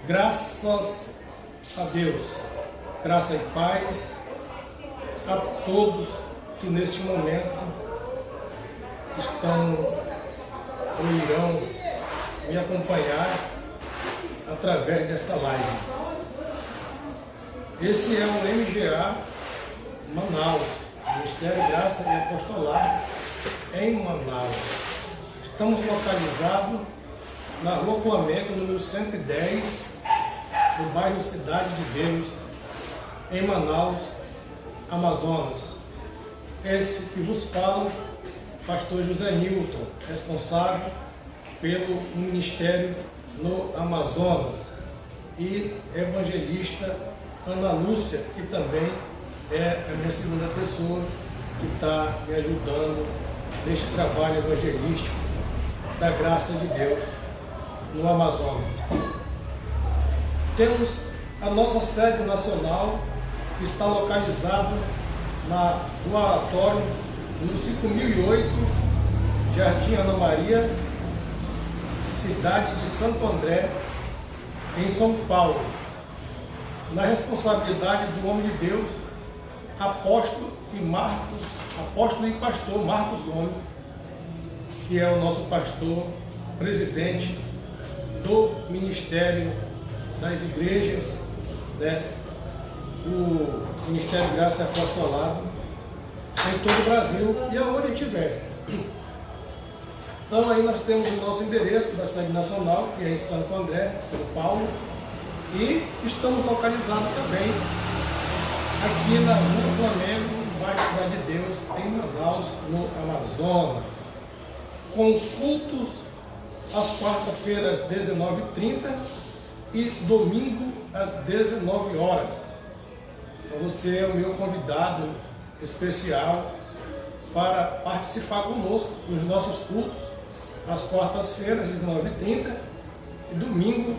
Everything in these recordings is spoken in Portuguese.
Graças a Deus, graça e paz a todos que neste momento estão ou irão me acompanhar através desta live. Esse é o MGA Manaus, Ministério Graça e Apostolado em Manaus. Estamos localizados na Rua Flamengo, número 110, no bairro Cidade de Deus, em Manaus, Amazonas. Esse que vos fala, pastor José Nilton, responsável pelo ministério no Amazonas, e evangelista Ana Lúcia, que também é a minha segunda pessoa que está me ajudando neste trabalho evangelístico da graça de Deus no Amazonas. Temos a nossa sede nacional, que está localizada na Rua Aratório, no 5008, Jardim Ana Maria, cidade de Santo André, em São Paulo, na responsabilidade do homem de Deus, apóstolo e pastor Marcos Gomes, que é o nosso pastor, presidente do Ministério das Igrejas, o Ministério Graça e Apostolado, em todo o Brasil e aonde tiver. Então aí nós temos o nosso endereço da sede nacional, que é em Santo André, São Paulo, e estamos localizados também aqui na Rua Flamengo, no bairro Cidade de Deus, em Manaus, no Amazonas, com os cultos às quarta-feiras, às 19h30 e domingo, às 19 horas. Então você é o meu convidado especial para participar conosco nos nossos cultos, às quartas-feiras, às 19h30 e domingo,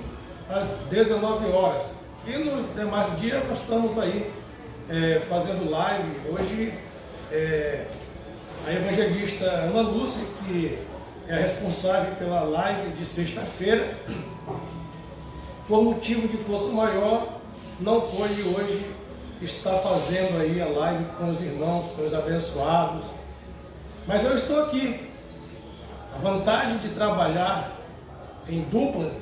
às 19 horas. E nos demais dias nós estamos aí fazendo live. Hoje a evangelista Ana Lúcia, que é a responsável pela live de sexta-feira, por motivo de força maior, não pôde hoje estar fazendo aí a live com os irmãos, com os abençoados. Mas eu estou aqui. A vantagem de trabalhar em dupla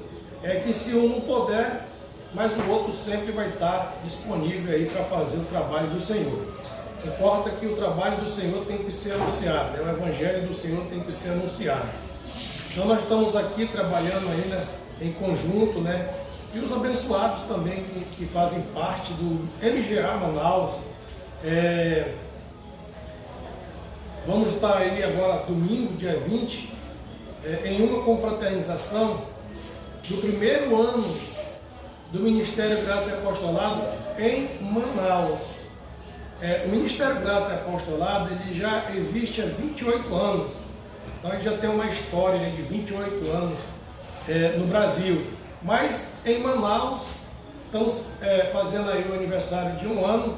é que se um não puder, mas o outro sempre vai estar disponível aí para fazer o trabalho do Senhor. Importa que o trabalho do Senhor tem que ser anunciado, o Evangelho do Senhor tem que ser anunciado. Então nós estamos aqui trabalhando ainda em conjunto, e os abençoados também que fazem parte do MGA Manaus. Vamos estar aí agora, domingo, dia 20, em uma confraternização do primeiro ano do Ministério Graça e Apostolado em Manaus. O Ministério Graça e Apostolado ele já existe há 28 anos. Então a gente já tem uma história de 28 anos no Brasil. Mas em Manaus estamos fazendo aí o aniversário de um ano.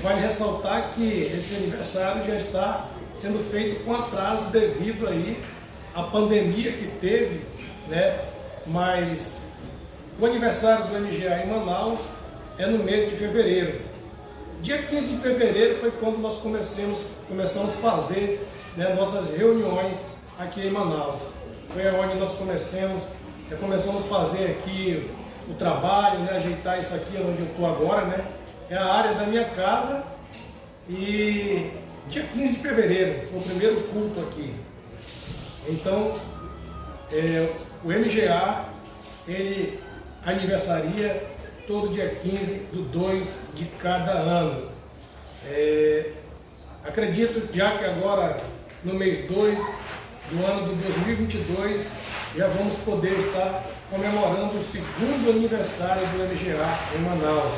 Vale ressaltar que esse aniversário já está sendo feito com atraso devido aí à pandemia que teve, mas o aniversário do MGA em Manaus é no mês de fevereiro. Dia 15 de fevereiro foi quando nós começamos a fazer nossas reuniões aqui em Manaus. Foi onde nós começamos a fazer aqui o trabalho, ajeitar isso aqui onde eu estou agora, é a área da minha casa. E dia 15 de fevereiro foi o primeiro culto aqui. Então, o MGA, ele aniversaria todo dia 15 do 2 de cada ano. Acredito já que agora, no mês 2 do ano de 2022, já vamos poder estar comemorando o segundo aniversário do MGA em Manaus.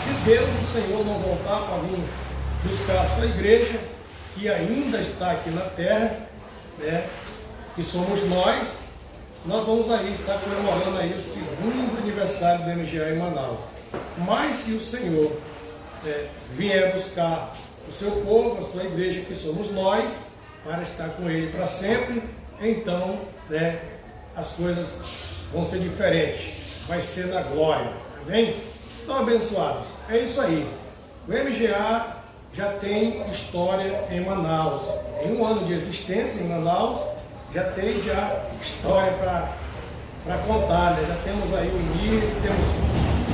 Se Deus, o Senhor, não voltar para vir buscar a sua igreja, que ainda está aqui na terra, que somos nós vamos aí estar comemorando aí o segundo aniversário do MGA em Manaus. Mas se o Senhor vier buscar o seu povo, a sua igreja, que somos nós, para estar com Ele para sempre, então as coisas vão ser diferentes, vai ser na glória, amém? Então, abençoados, é isso aí. O MGA já tem história em Manaus. Em um ano de existência em Manaus, já tem história para contar, né? Já temos aí o início, temos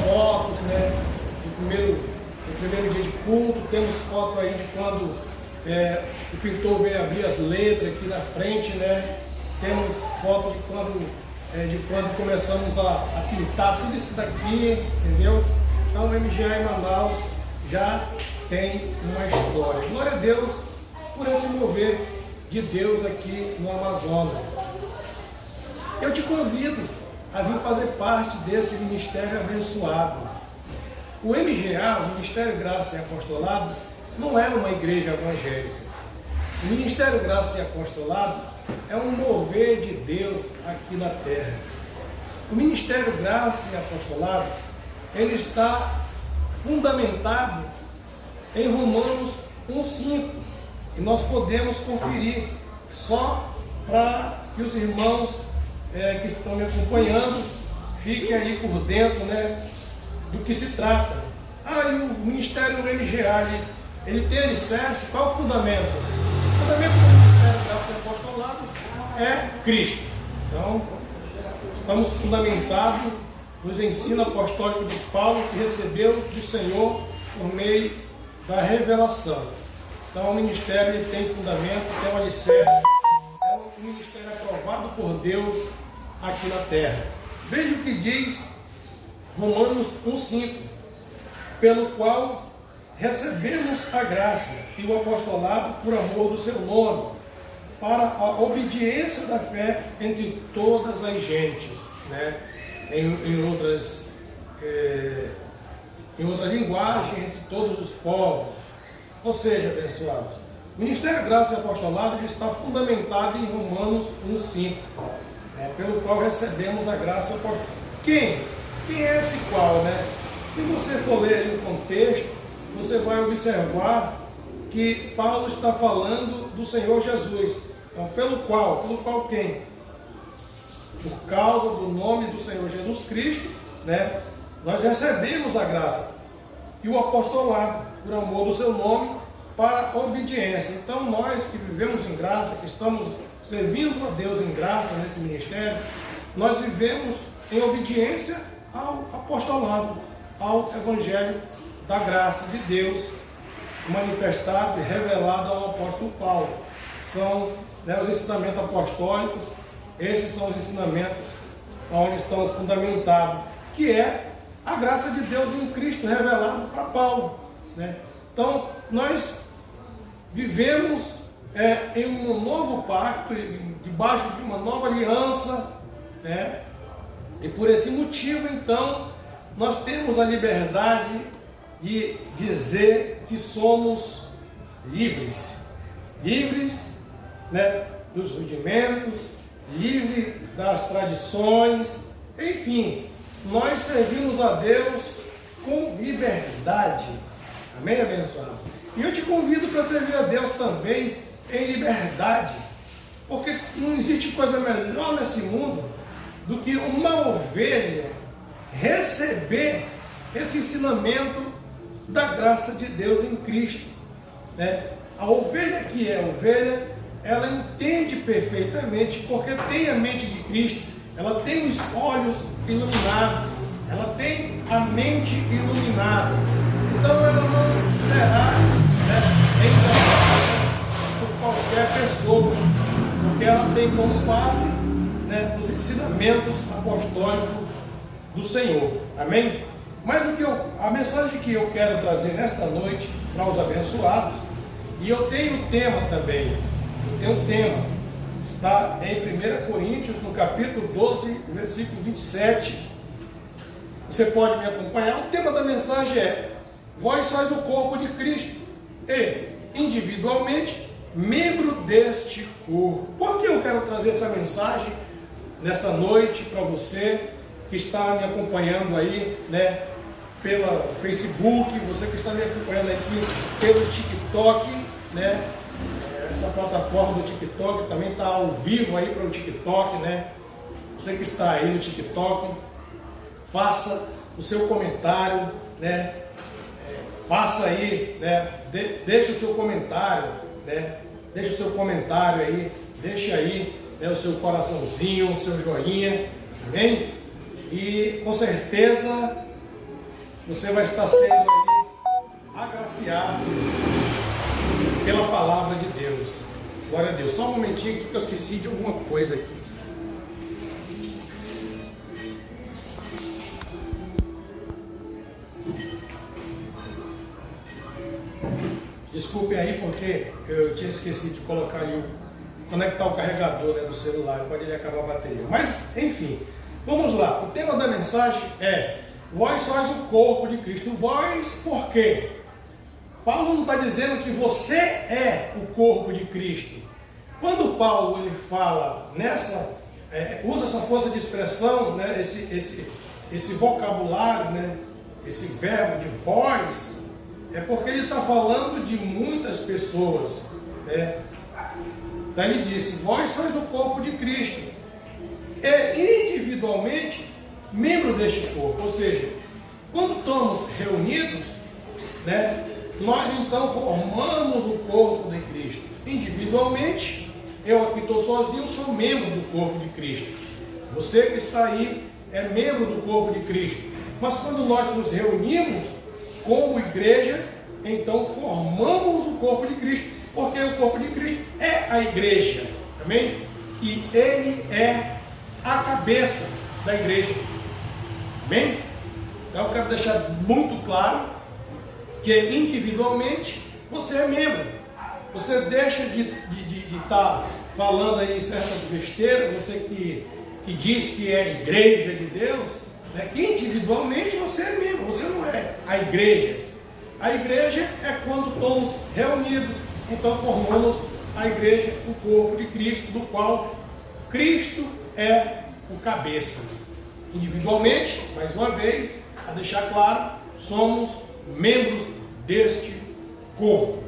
fotos, né? No primeiro dia de culto, temos foto aí de quando o pintor veio abrir as letras aqui na frente, né? Temos foto de quando começamos a pintar tudo isso daqui, entendeu? Então o MGA em Manaus já tem uma história. Glória a Deus por esse mover de Deus aqui no Amazonas. Eu te convido a vir fazer parte desse ministério abençoado. O MGA, o Ministério Graça e Apostolado, não é uma igreja evangélica. O Ministério Graça e Apostolado é um mover de Deus aqui na terra. O Ministério Graça e Apostolado, ele está fundamentado em Romanos 1,5. E nós podemos conferir, só para que os irmãos que estão me acompanhando fiquem aí por dentro, né, do que se trata. E o Ministério do MGA, ele tem alicerce, qual é o fundamento? O fundamento do Ministério Graça e Apostolado é Cristo. Então, estamos fundamentados nos ensinos apostólicos de Paulo, que recebeu do Senhor por meio da revelação. Então, o ministério ele tem fundamento, tem um alicerce, é um ministério aprovado por Deus aqui na terra. Veja o que diz Romanos 1,5, pelo qual recebemos a graça e o apostolado por amor do seu nome, para a obediência da fé entre todas as gentes, né? Em outras linguagens, entre todos os povos. Ou seja, abençoados, o Ministério Graça e Apostolado ele está fundamentado em Romanos 1,5, pelo qual recebemos a graça e o apostolado. Quem é esse qual, né? Se você for ler o contexto, você vai observar que Paulo está falando do Senhor Jesus. Então, pelo qual quem? Por causa do nome do Senhor Jesus Cristo, né? Nós recebemos a graça e o apostolado por amor do seu nome para obediência. Então, nós que vivemos em graça, que estamos servindo a Deus em graça nesse ministério, nós vivemos em obediência ao apostolado, ao evangelho da graça de Deus, manifestado e revelado ao apóstolo Paulo. São os ensinamentos apostólicos, esses são os ensinamentos onde estão fundamentados, que é a graça de Deus em Cristo revelada para Paulo, né? Então, nós vivemos em um novo pacto, debaixo de uma nova aliança, né? E por esse motivo, então, nós temos a liberdade de dizer que somos livres, né, dos rudimentos, livres das tradições, enfim, nós servimos a Deus com liberdade. Amém, abençoado? E eu te convido para servir a Deus também em liberdade, porque não existe coisa melhor nesse mundo do que uma ovelha receber esse ensinamento da graça de Deus em Cristo, né? A ovelha que é ovelha, ela entende perfeitamente, porque tem a mente de Cristo, ela tem os olhos iluminados, ela tem a mente iluminada, então ela não será, né, enganada por qualquer pessoa, porque ela tem como base, né, os ensinamentos apostólicos do Senhor. Amém? Mas a mensagem que eu quero trazer nesta noite para os abençoados, e eu tenho um tema também, está em 1 Coríntios, no capítulo 12, versículo 27, você pode me acompanhar. O tema da mensagem é: vós sois o corpo de Cristo e, individualmente, membro deste corpo. Por que eu quero trazer essa mensagem nessa noite para você que está me acompanhando aí, né, pela Facebook, você que está me acompanhando aqui pelo TikTok, né? Essa plataforma do TikTok também está ao vivo aí para o TikTok, né? você que está aí no TikTok, faça o seu comentário, né? Faça aí, né? Deixe o seu comentário, né? Deixe o seu comentário aí, deixe aí, né, o seu coraçãozinho, o seu joinha, amém? E com certeza você vai estar sendo aí agraciado pela palavra de Deus. Glória a Deus. Só um momentinho que eu esqueci de alguma coisa aqui. Desculpe aí porque eu tinha esquecido de colocar ali, conectar o carregador, né, do celular, pode ele acabar a bateria. Mas, enfim, vamos lá. O tema da mensagem é: vós sois o corpo de Cristo. Vós por quê? Paulo não está dizendo que você é o corpo de Cristo. Quando Paulo ele fala usa essa força de expressão, né, esse vocabulário, né, esse verbo de vós, é porque ele está falando de muitas pessoas, né? Então ele disse: vós sois o corpo de Cristo, e individualmente membro deste corpo. Ou seja, quando estamos reunidos, né, nós então formamos o corpo de Cristo. Individualmente, eu aqui estou sozinho, sou membro do corpo de Cristo. Você que está aí é membro do corpo de Cristo. Mas quando nós nos reunimos como igreja, então formamos o corpo de Cristo, porque o corpo de Cristo é a igreja, amém? E ele é a cabeça da igreja, amém? Então eu quero deixar muito claro que individualmente você é membro. Você deixa de estar falando aí certas besteiras, você que diz que é igreja de Deus, né, que individualmente você é membro, você não é a igreja. A igreja é quando estamos reunidos, então formamos a igreja, o corpo de Cristo, do qual Cristo é o cabeça. Individualmente, mais uma vez, a deixar claro, somos membros deste corpo.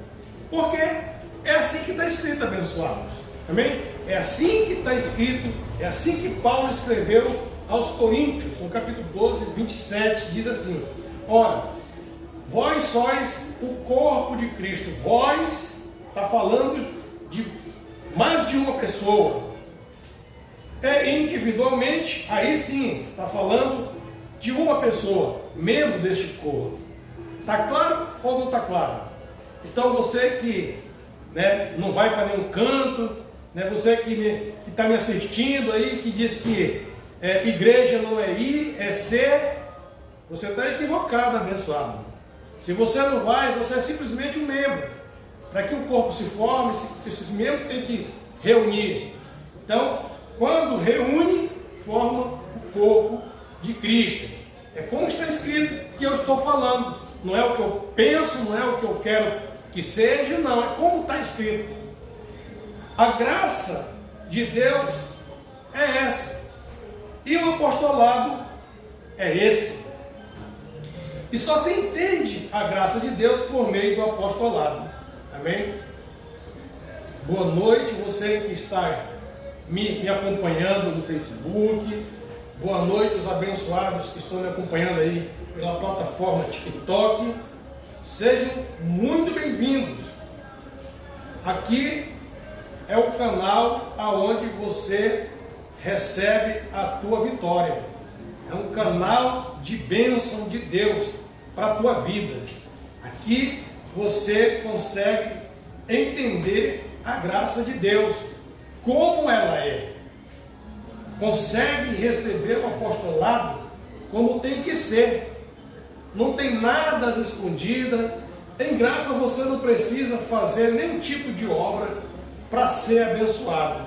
Porque é assim que está escrito, abençoados. Amém? É assim que está escrito, é assim que Paulo escreveu aos Coríntios, no capítulo 12, 27, diz assim: ora, vós sois o corpo de Cristo. Vós está falando de mais de uma pessoa. Individualmente, aí sim, está falando de uma pessoa, membro deste corpo. Está claro ou não está claro? Então você que, né, não vai para nenhum canto, né, você que está me assistindo aí, que diz que igreja não é ir, é ser, você está equivocado, abençoado. Se você não vai, você é simplesmente um membro. Para que o corpo se forme, esses membros têm que reunir. Então, quando reúne, forma o corpo de Cristo. É como está escrito que eu estou falando. Não é o que eu penso, não é o que eu quero que seja, não. É como está escrito. A graça de Deus é essa. E o apostolado é esse. E só se entende a graça de Deus por meio do apostolado. Amém? Boa noite, você que está me acompanhando no Facebook. Boa noite, os abençoados que estão me acompanhando aí pela plataforma TikTok. Sejam muito bem-vindos. Aqui é o canal aonde você recebe a tua vitória. É um canal de bênção de Deus para a tua vida. Aqui você consegue entender a graça de Deus, como ela é. Consegue receber o apostolado como tem que ser. Não tem nada escondido. Tem graça, você não precisa fazer nenhum tipo de obra para ser abençoado.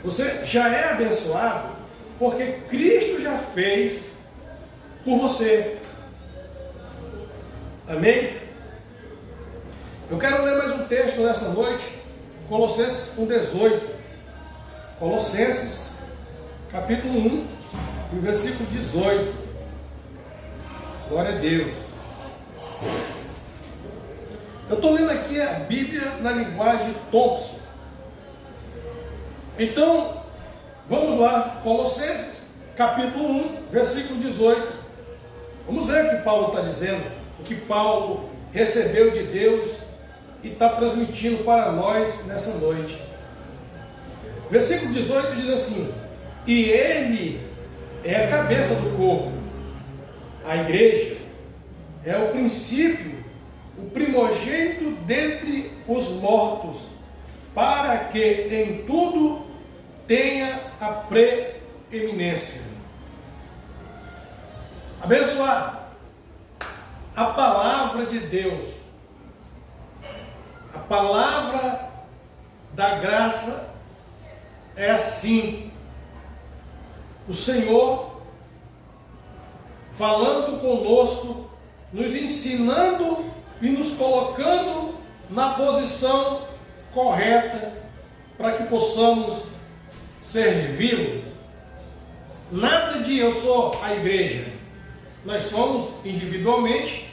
Você já é abençoado porque Cristo já fez por você. Amém? Eu quero ler mais um texto nessa noite, Colossenses 1,18. Colossenses, capítulo 1, e o versículo 18. Glória a Deus. Eu estou lendo aqui a Bíblia na linguagem Thompson. Então, Vamos lá, Colossenses, capítulo 1, versículo 18. Vamos ver o que Paulo está dizendo, o que Paulo recebeu de Deus e está transmitindo para nós nessa noite. Versículo 18 diz assim: e ele é a cabeça do corpo, a igreja, é o princípio, o primogênito dentre os mortos, para que em tudo tenha a preeminência. Abençoado, a palavra de Deus, a palavra da graça é assim. O Senhor falando conosco, nos ensinando e nos colocando na posição correta para que possamos servi-lo. Nada de eu sou a igreja. Nós somos individualmente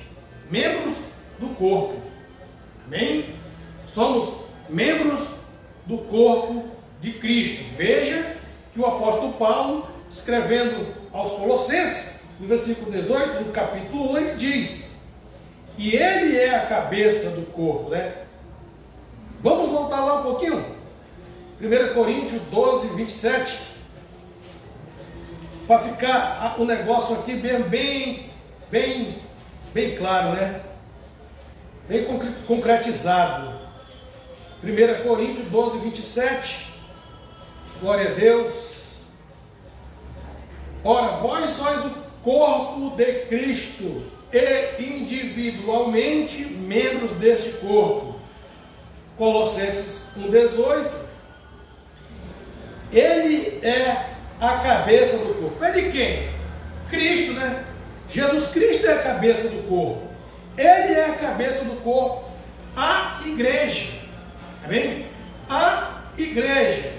membros do corpo. Amém? Somos membros do corpo de Cristo. Veja que o apóstolo Paulo, escrevendo aos Colossenses, no versículo 18, no capítulo 1, ele diz: e ele é a cabeça do corpo, né? Vamos voltar lá um pouquinho? 1 Coríntios 12, 27. Para ficar o negócio aqui bem claro, né? Bem concretizado. 1 Coríntios 12, 27. Glória a Deus. Ora, vós sois o corpo de Cristo e individualmente membros deste corpo. Colossenses 1,18. Ele é a cabeça do corpo. É de quem? Cristo, né? Jesus Cristo é a cabeça do corpo. Ele é a cabeça do corpo. A igreja. Amém? A igreja.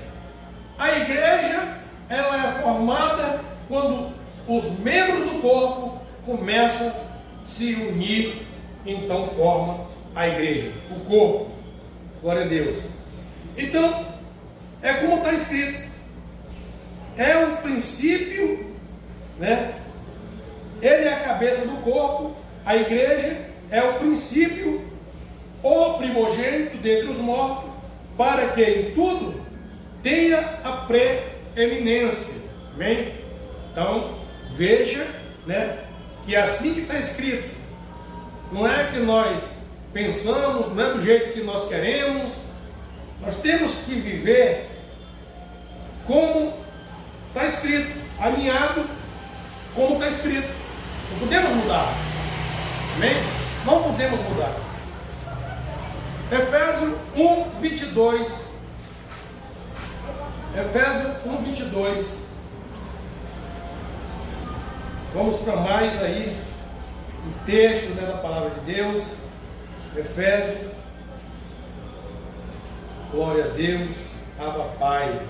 A igreja, ela é formada quando os membros do corpo começam a se unir, então forma a igreja, o corpo. Glória a Deus. Então, é como está escrito. É o princípio, né? Ele é a cabeça do corpo, a igreja é o princípio, o primogênito dentre os mortos, para que em tudo tenha a preeminência. Amém? Então, veja, né, que é assim que está escrito. Não é que nós pensamos, não é do jeito que nós queremos. Nós temos que viver como está escrito, alinhado como está escrito. Não podemos mudar. Amém? Não podemos mudar. Efésios 1, 22. Efésios 1, 22. Vamos para mais aí um texto, né, da palavra de Deus. Efésios. Glória a Deus. Abba Pai.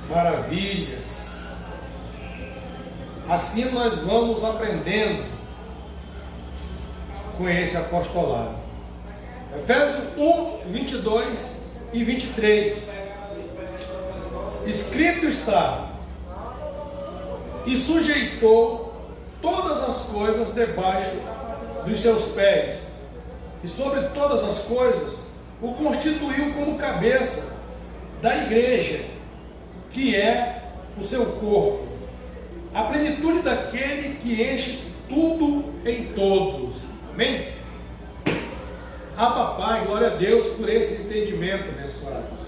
Maravilhas. Assim nós vamos aprendendo com esse apostolado. Efésios 1, 22 e 23. Escrito está: e sujeitou todas as coisas debaixo dos seus pés, e sobre todas as coisas o constituiu como cabeça da igreja, que é o seu corpo, a plenitude daquele que enche tudo em todos. Amém? Pai, glória a Deus por esse entendimento, abençoados.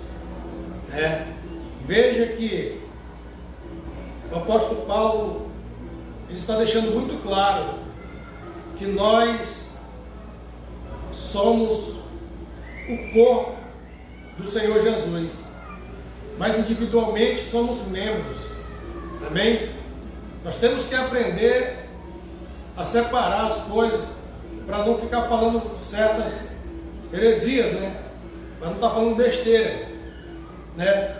Veja que o apóstolo Paulo, ele está deixando muito claro que nós somos o corpo do Senhor Jesus, mas individualmente somos membros. Amém? Nós temos que aprender a separar as coisas para não ficar falando certas heresias, né? Para não estar falando besteira, né?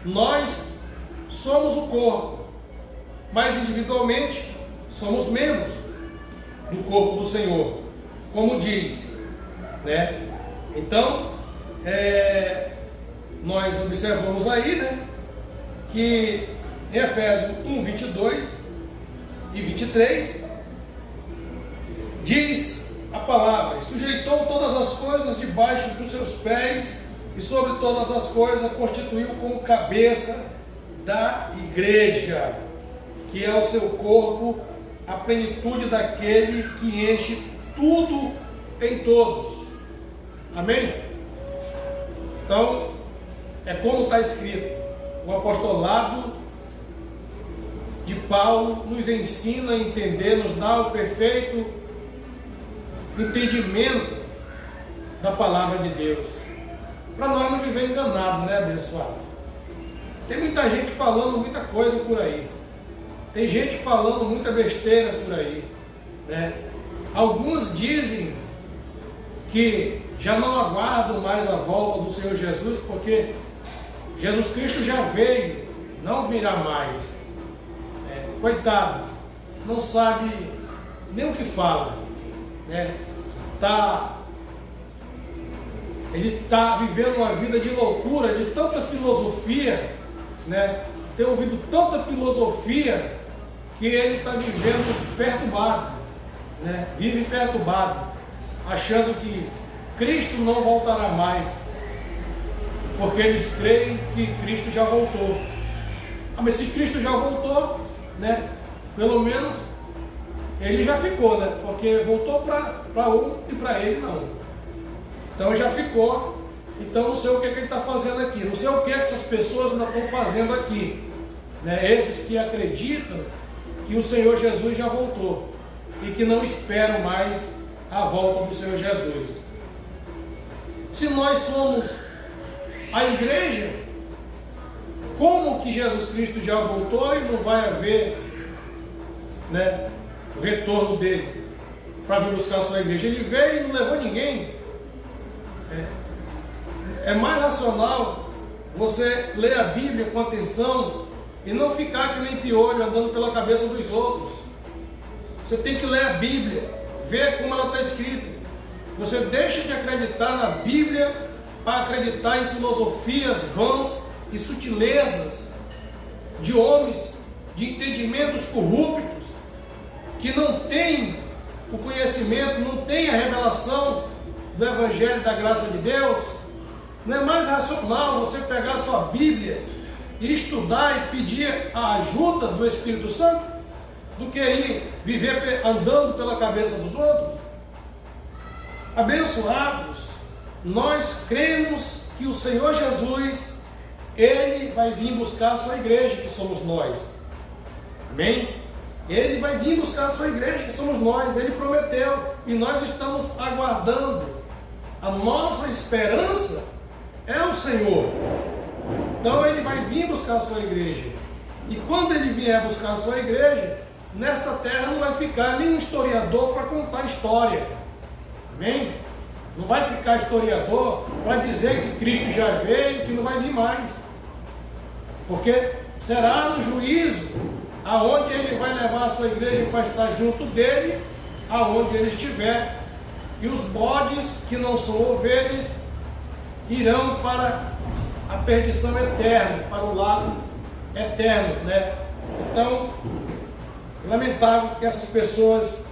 Nós somos o corpo, mas individualmente somos membros do corpo do Senhor, como diz, né? Então, nós observamos aí, né, que em Efésios 1, 22 e 23, diz a palavra: sujeitou todas as coisas debaixo dos seus pés, e sobre todas as coisas constituiu como cabeça da igreja, que é o seu corpo, a plenitude daquele que enche tudo em todos. Amém? Então, é como está escrito: o apostolado de Paulo nos ensina a entender, nos dá o perfeito entendimento da palavra de Deus, para nós não viver enganado, né, abençoado? Tem muita gente falando muita coisa por aí, tem gente falando muita besteira por aí, né? Alguns dizem que já não aguardam mais a volta do Senhor Jesus, porque Jesus Cristo já veio, não virá mais. Coitado, não sabe nem o que fala, né? Ele está vivendo uma vida de loucura, de tanta filosofia, né? Tem ouvido tanta filosofia que ele está vivendo perturbado, né? Vive perturbado, achando que Cristo não voltará mais, porque eles creem que Cristo já voltou. Mas se Cristo já voltou, né, pelo menos ele já ficou, né? Porque voltou para um e para ele não. Então já ficou. Então não sei o que ele está fazendo aqui, não sei o que essas pessoas ainda estão fazendo aqui, né? Esses que acreditam que o Senhor Jesus já voltou e que não esperam mais a volta do Senhor Jesus. Se nós somos a igreja, como que Jesus Cristo já voltou e não vai haver, né, o retorno dele para vir buscar a sua igreja? Ele veio e não levou ninguém. É mais racional você ler a Bíblia com atenção e não ficar que nem piolho andando pela cabeça dos outros. Você tem que ler a Bíblia, ver como ela está escrita. Você deixa de acreditar na Bíblia para acreditar em filosofias vãs e sutilezas de homens de entendimentos corruptos, que não têm o conhecimento, não têm a revelação do Evangelho da graça de Deus. Não é mais racional você pegar a sua Bíblia e estudar e pedir a ajuda do Espírito Santo, do que ir viver andando pela cabeça dos outros? Abençoados, nós cremos que o Senhor Jesus, Ele vai vir buscar a sua igreja, que somos nós. Amém? Ele vai vir buscar a sua igreja, que somos nós. Ele prometeu e nós estamos aguardando. A nossa esperança é o Senhor. Então Ele vai vir buscar a sua igreja. E quando Ele vier buscar a sua igreja, nesta terra não vai ficar nenhum historiador para contar história. Amém? Não vai ficar historiador para dizer que Cristo já veio e que não vai vir mais. Porque será no juízo aonde Ele vai levar a sua igreja para estar junto dele, aonde Ele estiver. E os bodes que não são ovelhas irão para a perdição eterna, para o lago eterno, né? Então, lamentável que essas pessoas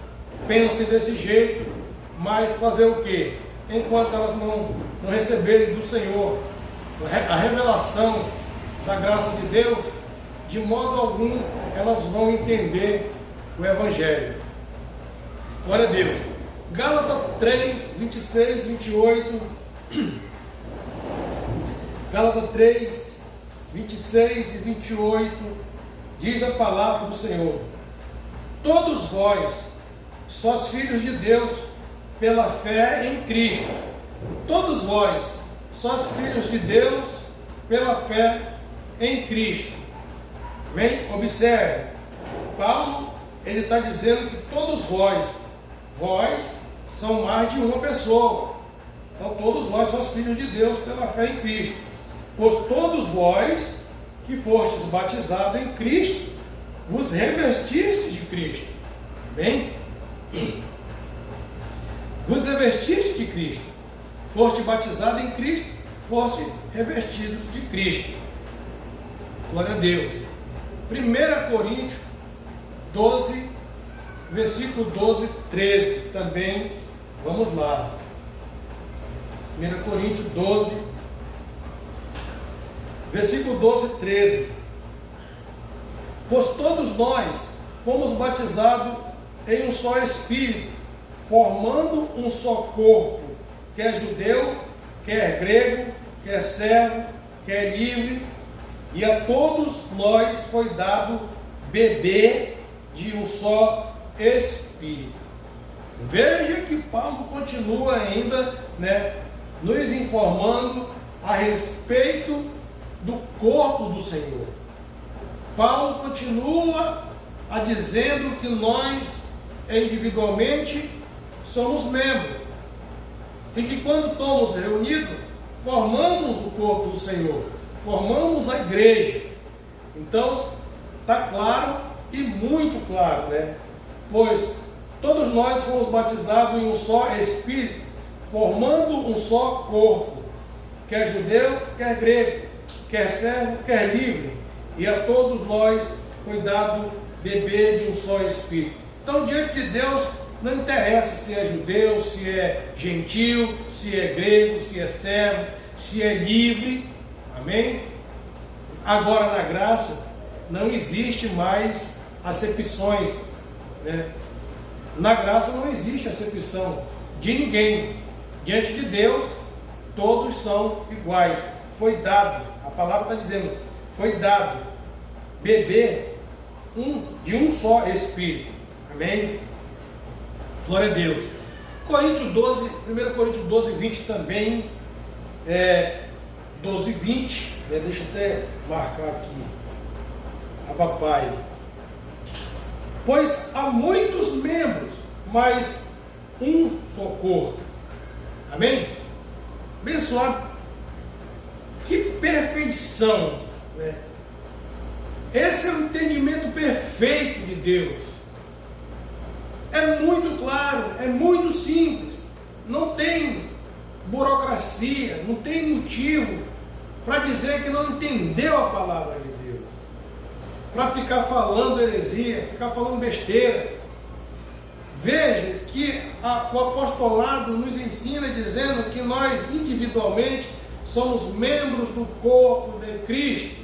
pensem desse jeito, mas fazer o quê? Enquanto elas não receberem do Senhor a revelação da graça de Deus, de modo algum elas vão entender o Evangelho. Glória a Deus. Gálatas 3, 26, 28. Gálatas 3, 26 e 28, diz a palavra do Senhor: todos vós sois filhos de Deus pela fé em Cristo. Todos vós sois filhos de Deus pela fé em Cristo. Amém? Observe, Paulo, ele está dizendo que todos vós são mais de uma pessoa. Então todos vós sois filhos de Deus pela fé em Cristo. Pois todos vós que fostes batizados em Cristo, vos revestistes de Cristo. Amém? Vos revestiste de Cristo. foste batizado em Cristo, foste revestidos de Cristo. Glória a Deus. 1 Coríntios 12, versículo 12, 13, também, vamos lá. 1 Coríntios 12, versículo 12, 13. Pois todos nós fomos batizados em um só Espírito, formando um só corpo, quer judeu, quer grego, quer servo, quer livre, e a todos nós foi dado beber de um só Espírito. Veja que Paulo continua ainda, nos informando a respeito do corpo do Senhor. Paulo continua a dizendo que nós individualmente somos membros e que quando estamos reunidos formamos o corpo do Senhor, formamos a igreja. Então está claro e muito claro, pois todos nós fomos batizados em um só Espírito, formando um só corpo, quer judeu, quer grego, quer servo, quer livre, e a todos nós foi dado beber de um só Espírito. Então, diante de Deus, não interessa se é judeu, se é gentil, se é grego, se é servo, se é livre, amém? Agora, na graça, não existe mais acepções, Na graça não existe acepção de ninguém. Diante de Deus, todos são iguais. Foi dado, a palavra está dizendo, foi dado beber de um só Espírito. Amém? Glória a Deus. 1 Coríntios 12, 20 também, 12, 20, deixa eu até marcar aqui, papai. Pois há muitos membros, mas um só corpo. Amém? Abençoado. Que perfeição, Esse é o entendimento perfeito de Deus. É muito claro, é muito simples. Não tem burocracia, não tem motivo para dizer que não entendeu a palavra de Deus, para ficar falando heresia, ficar falando besteira. Veja que o apostolado nos ensina dizendo que nós individualmente somos membros do corpo de Cristo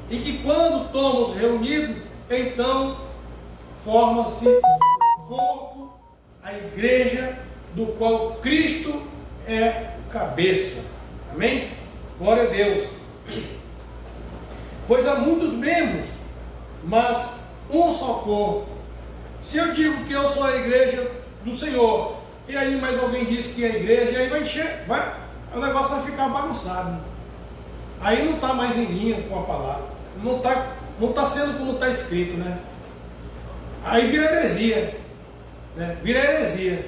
e que quando estamos reunidos, então forma-se o corpo, a igreja, do qual Cristo é o cabeça. Amém? Glória a Deus. Pois há muitos membros, mas um só corpo. Se eu digo que eu sou a igreja do Senhor, e aí mais alguém disse que é a igreja, e aí o negócio vai ficar bagunçado. Aí não está mais em linha com a palavra. Não está sendo como está escrito, Aí vira heresia. Vira heresia.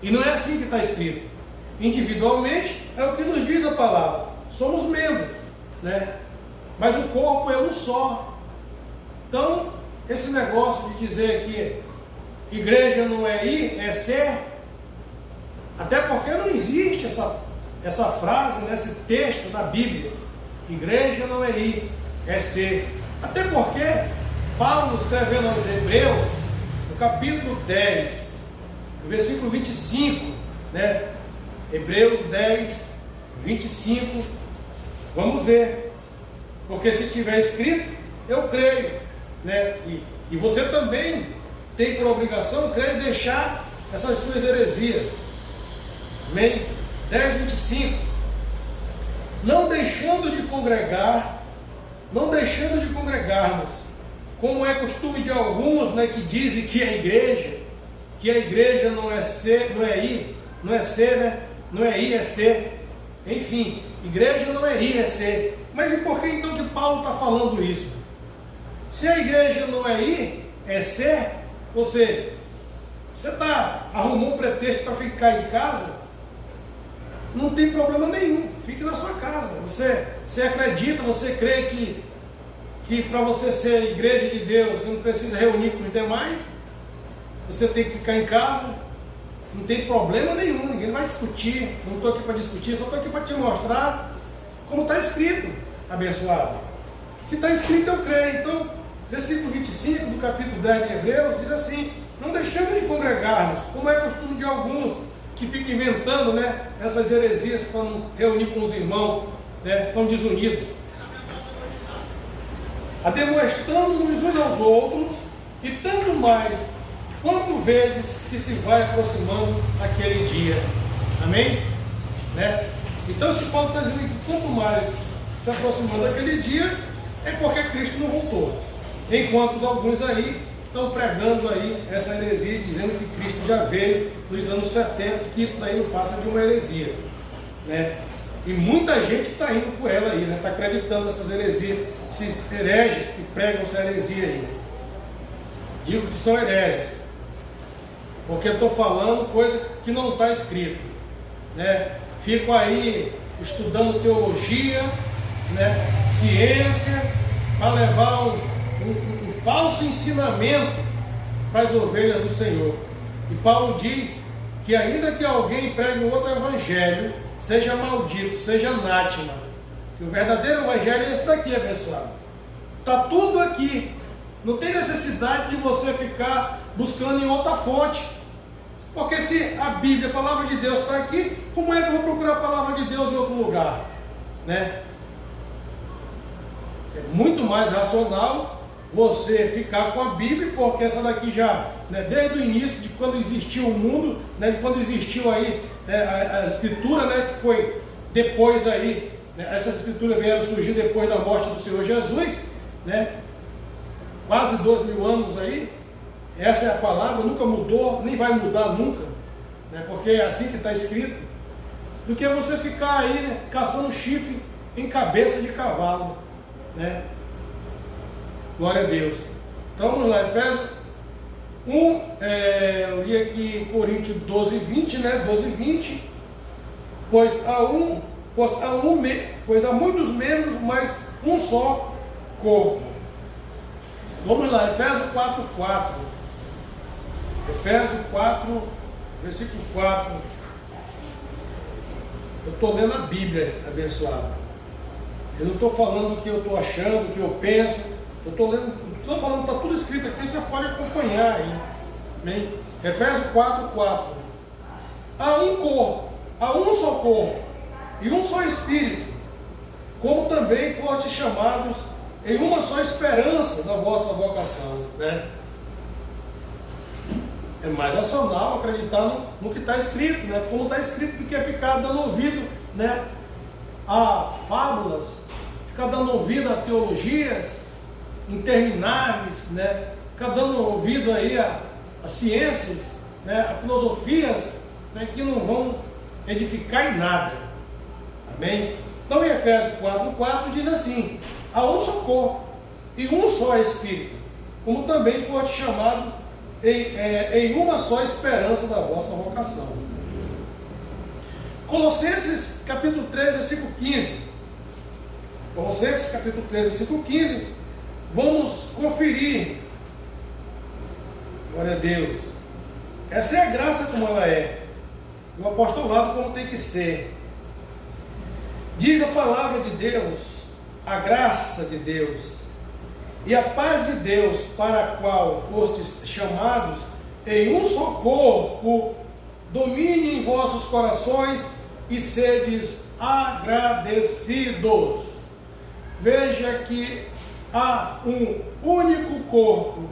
E não é assim que está escrito. Individualmente é o que nos diz a palavra. Somos membros, Mas o corpo é um só. Então, esse negócio de dizer que igreja não é ir, é ser, até porque não existe essa frase, esse texto na Bíblia. Igreja não é ir, é ser. Até porque Paulo, escrevendo aos Hebreus, no capítulo 10, no versículo 25, Hebreus 10, 25, vamos ver. Porque se tiver escrito, eu creio, E você também tem por obrigação, creio, deixar essas suas heresias. Amém? 10, 25. Não deixando de congregarmos, como é costume de alguns, que dizem que a igreja não é ser, não é ir, não é ser, não é ir, é ser. Enfim, igreja não é ir, é ser. Mas e por que então que Paulo está falando isso? Se a igreja não é ir, é ser, você arrumou um pretexto para ficar em casa, não tem problema nenhum, fique na sua casa. Você acredita, você crê que para você ser igreja de Deus, você não precisa reunir com os demais, você tem que ficar em casa, não tem problema nenhum, ninguém vai discutir, não estou aqui para discutir, só estou aqui para te mostrar como está escrito, abençoado. Se está escrito, eu creio. Então, versículo 25 do capítulo 10 de Hebreus diz assim: não deixando de congregarmos, como é costume de alguns que ficam inventando, né, essas heresias para não reunir com os irmãos, né, são desunidos. Ademoestando-nos uns aos outros, e tanto mais quando vedes que se vai aproximando aquele dia. Amém? Né? Então, se Paulo está dizendo que quanto mais se aproximando daquele dia, é porque Cristo não voltou. Enquanto alguns aí estão pregando aí essa heresia, dizendo que Cristo já veio nos anos 70, que isso daí não passa de uma heresia. Né? E muita gente está indo por ela aí, né? Está acreditando nessas heresias, esses hereges que pregam essa heresia aí. Né? Digo que são hereges, porque estão falando coisa que não está escrito. Né? Ficam aí estudando teologia, né? Ciência, para levar um falso ensinamento para as ovelhas do Senhor. E Paulo diz que ainda que alguém pregue um outro evangelho, seja maldito, seja anátema, que o verdadeiro evangelho é esse daqui, abençoado. Está tudo aqui. Não tem necessidade de você ficar buscando em outra fonte. Porque se a Bíblia, a palavra de Deus está aqui, como é que eu vou procurar a palavra de Deus em outro lugar? Né? É muito mais racional você ficar com a Bíblia, porque essa daqui já, né, desde o início, de quando existiu o mundo, né, de quando existiu aí, né, a Escritura, né, que foi depois aí, né, essas Escrituras vieram surgir depois da morte do Senhor Jesus, né, quase 2.000 anos aí. Essa é a palavra, nunca mudou, nem vai mudar nunca, né, porque é assim que está escrito. Do que você ficar aí, né, caçando chifre em cabeça de cavalo, né? Glória a Deus. Então vamos lá, Efésios 1, eu li aqui Coríntios 12, 20, né? 12, 20. Pois há muitos membros, mas um só corpo. Vamos lá, Efésios 4, 4. Efésios 4, versículo 4. Eu estou lendo a Bíblia, abençoado. Eu não estou falando o que eu estou achando, o que eu penso. Eu estou lendo, estou falando, está tudo escrito aqui, você pode acompanhar aí. Amém? Efésios 4, 4. Há um corpo, há um só corpo e um só Espírito, como também fostes chamados em uma só esperança da vossa vocação. Né? É mais racional acreditar no que está escrito, né? Como está escrito, do que é ficar dando ouvido, né, a fábulas, ficar dando ouvido a teologias intermináveis, né? Ficar dando ouvido aí a ciências, né? A filosofias, né? Que não vão edificar em nada. Amém? Então em Efésios 4, 4 diz assim: há um só corpo e um só Espírito, como também foste chamado em uma só esperança da vossa vocação. Colossenses capítulo 3, versículo 15. Colossenses capítulo 3, versículo 15. Vamos conferir. Glória a Deus. Essa é a graça como ela é. O apostolado como tem que ser. Diz a palavra de Deus, a graça de Deus e a paz de Deus, para a qual fostes chamados em um só corpo, domine em vossos corações e sedes agradecidos. Veja que há um único corpo.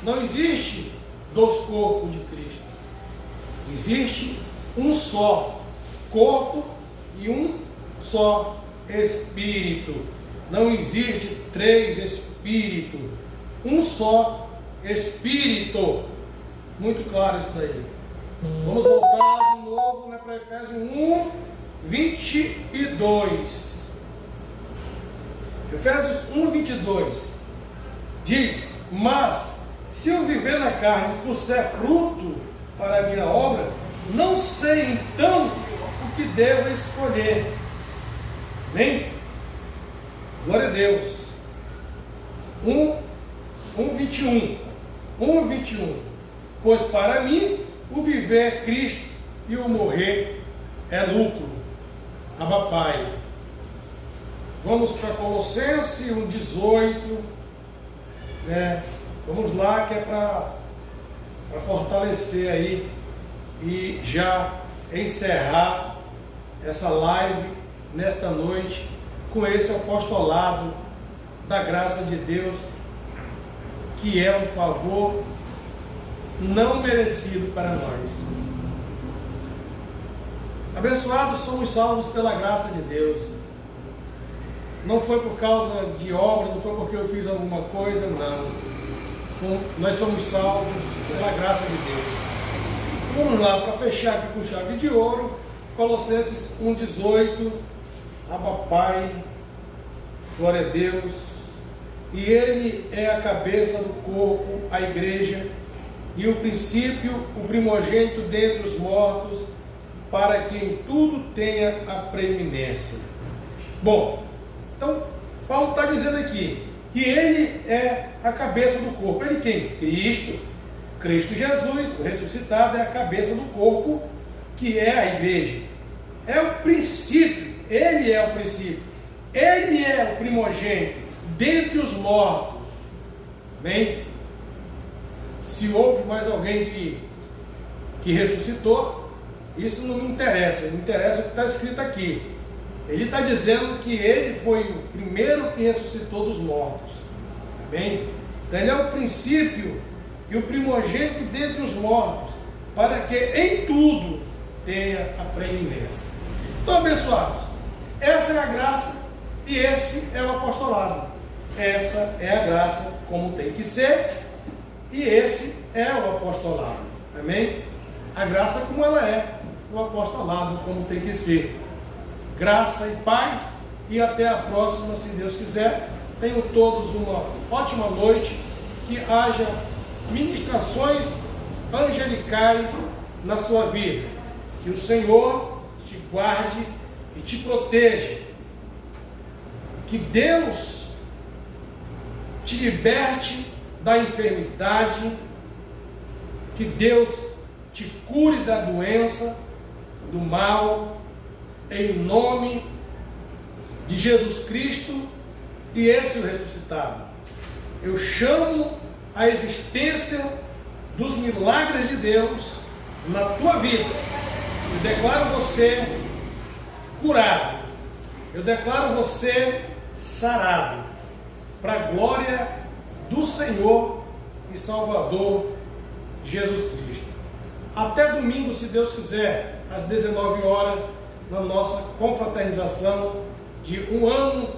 Não existe dois corpos de Cristo. Existe um só corpo e um só Espírito. Não existe três Espíritos. Um só Espírito. Muito claro isso daí. Vamos voltar de novo, né, para Efésios 1, 22. Efésios 1, 22. Diz: mas se eu viver na carne trouxer fruto para a minha obra, não sei então o que devo escolher. Amém? Glória a Deus. 1, 21. Pois para mim O viver é Cristo e o morrer é lucro. Abba Pai. Vamos para Colossenses 1,18. Né? Vamos lá, que é para fortalecer aí e já encerrar essa live nesta noite com esse apostolado da graça de Deus, que é um favor não merecido para nós. Abençoados somos salvos pela graça de Deus. Não foi por causa de obra, não foi porque eu fiz alguma coisa, não. Nós somos salvos pela graça de Deus. Vamos lá, para fechar aqui com chave de ouro, Colossenses 1,18. Abba Pai, glória a Deus. E Ele é a cabeça do corpo, a igreja, e o princípio, o primogênito dentre os mortos, para que em tudo tenha a preeminência. Bom, então Paulo está dizendo aqui que Ele é a cabeça do corpo. Ele quem? Cristo. Cristo Jesus, o ressuscitado, é a cabeça do corpo, que é a igreja. É o princípio, Ele é o princípio. Ele é o primogênito dentre os mortos. Bem, se houve mais alguém que ressuscitou, isso não me interessa. Me interessa o que está escrito aqui. Ele está dizendo que ele foi o primeiro que ressuscitou dos mortos. Bem, então ele é o princípio e o primogênito dentre os mortos, para que em tudo tenha a preeminência. Então, abençoados, essa é a graça e esse é o apostolado. Essa é a graça como tem que ser e esse é o apostolado. Amém? A graça como ela é, o apostolado como tem que ser. Graça e paz e até a próxima, se Deus quiser. Tenham todos uma ótima noite, que haja ministrações angelicais na sua vida, que o Senhor te guarde e te proteja, que Deus te liberte da enfermidade, que Deus te cure da doença, do mal, em nome de Jesus Cristo e esse o ressuscitado. Eu chamo a existência dos milagres de Deus na tua vida. Eu declaro você curado. Eu declaro você sarado, para a glória do Senhor e Salvador Jesus Cristo. Até domingo, se Deus quiser, às 19 horas, na nossa confraternização de 1 ano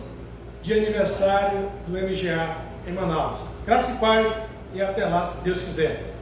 de aniversário do MGA em Manaus. Graça e paz e até lá, se Deus quiser.